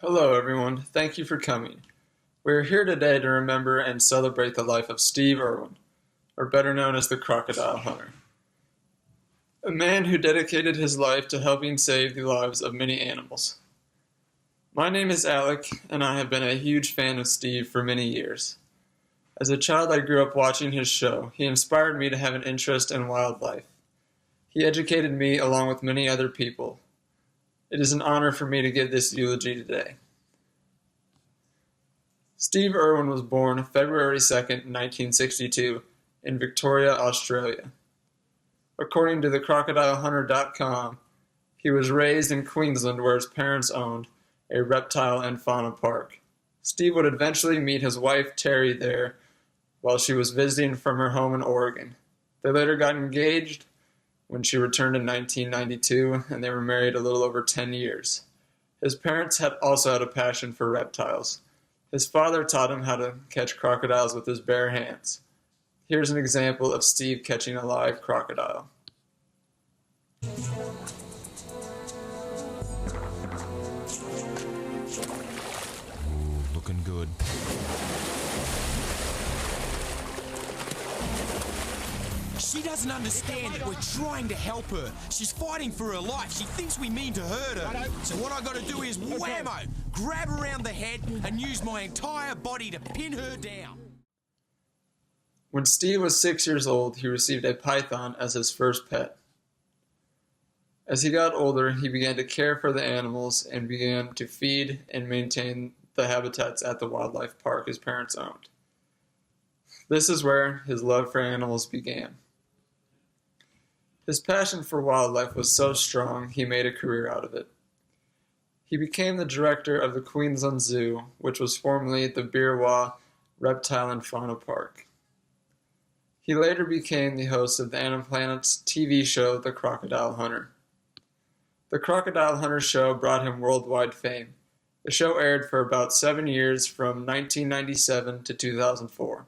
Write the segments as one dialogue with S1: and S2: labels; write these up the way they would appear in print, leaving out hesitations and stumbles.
S1: Hello, everyone. Thank you for coming. We are here today to remember and celebrate the life of Steve Irwin, or better known as the Crocodile Hunter, a man who dedicated his life to helping save the lives of many animals. My name is Alec, and I have been a huge fan of Steve for many years. As a child, I grew up watching his show. He inspired me to have an interest in wildlife. He educated me along with many other people. It is an honor for me to give this eulogy today. Steve Irwin was born February 2nd, 1962, in Victoria, Australia. According to thecrocodilehunter.com, he was raised in Queensland where his parents owned a reptile and fauna park. Steve would eventually meet his wife Terry there while she was visiting from her home in Oregon. They later got engaged when she returned in 1992, and they were married a little over 10 years. His parents had also had a passion for reptiles. His father taught him how to catch crocodiles with his bare hands. Here's an example of Steve catching a live crocodile.
S2: Looking good.
S3: She doesn't understand that we're trying to help her. She's fighting for her life. She thinks we mean to hurt her. So what I gotta do is whammo, grab her around the head and use my entire body to pin her down.
S1: When Steve was 6 years old, he received a python as his first pet. As he got older, he began to care for the animals and began to feed and maintain the habitats at the wildlife park his parents owned. This is where his love for animals began. His passion for wildlife was so strong, he made a career out of it. He became the director of the Queensland Zoo, which was formerly the Beerwah Reptile and Fauna Park. He later became the host of the Animal Planet's TV show, The Crocodile Hunter. The Crocodile Hunter show brought him worldwide fame. The show aired for about 7 years from 1997 to 2004.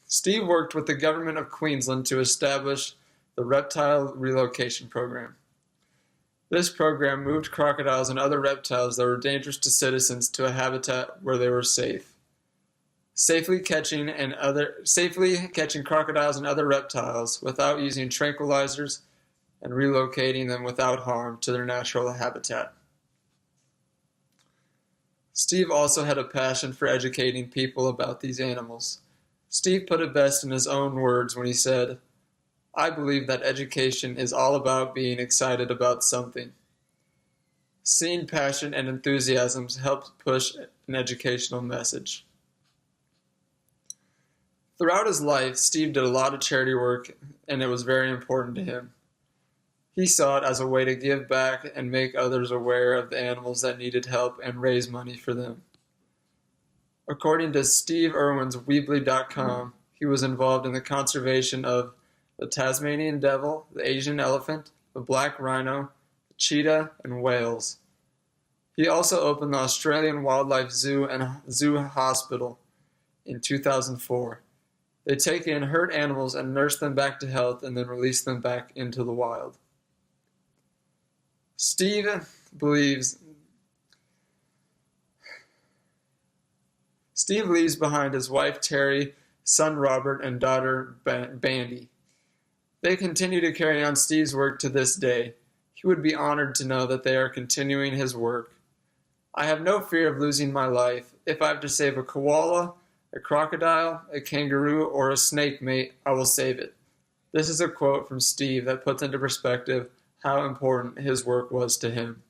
S1: Steve worked with the government of Queensland to establish the Reptile Relocation Program. This program moved crocodiles and other reptiles that were dangerous to citizens to a habitat where they were safe. Safely catching crocodiles and other reptiles without using tranquilizers and relocating them without harm to their natural habitat. Steve also had a passion for educating people about these animals. Steve put it best in his own words when he said, "I believe that education is all about being excited about something." Seeing passion and enthusiasm helps push an educational message. Throughout his life, Steve did a lot of charity work, and it was very important to him. He saw it as a way to give back and make others aware of the animals that needed help and raise money for them. According to Steve Irwin's Weebly.com, he was involved in the conservation of the Tasmanian devil, the Asian elephant, the black rhino, the cheetah, and whales. He also opened the Australian Wildlife Zoo and Zoo Hospital in 2004. They take in hurt animals and nurse them back to health and then release them back into the wild. Steve leaves behind his wife Terry, son Robert, and daughter Bandy. They continue to carry on Steve's work to this day. He would be honored to know that they are continuing his work. "I have no fear of losing my life. If I have to save a koala, a crocodile, a kangaroo, or a snake mate, I will save it." This is a quote from Steve that puts into perspective how important his work was to him.